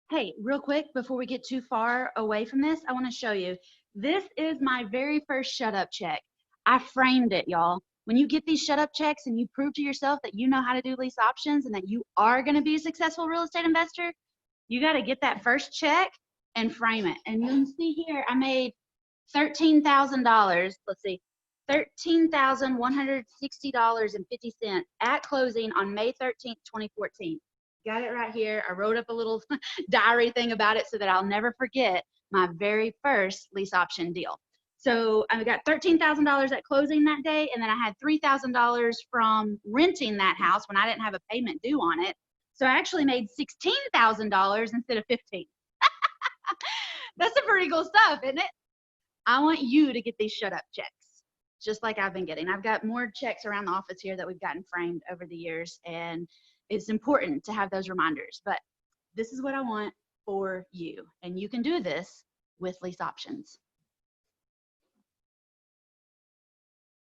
Hey, real quick, before we get too far away from this, I want to show you. This is my very first shut up check. I framed it, y'all. When you get these shut up checks and you prove to yourself that you know how to do lease options and that you are going to be a successful real estate investor, you got to get that first check and frame it. And you can see here, I made $13,000. Let's see, $13,160.50 at closing on May 13th, 2014. Got it right here. I wrote up a little diary thing about it so that I'll never forget my very first lease option deal. So I got $13,000 at closing that day, and then I had $3,000 from renting that house when I didn't have a payment due on it. So I actually made $16,000 instead of 15. That's some pretty cool stuff, isn't it? I want you to get these shut up checks, just like I've been getting. I've got more checks around the office here that we've gotten framed over the years, and it's important to have those reminders. But this is what I want for you, and you can do this with lease options.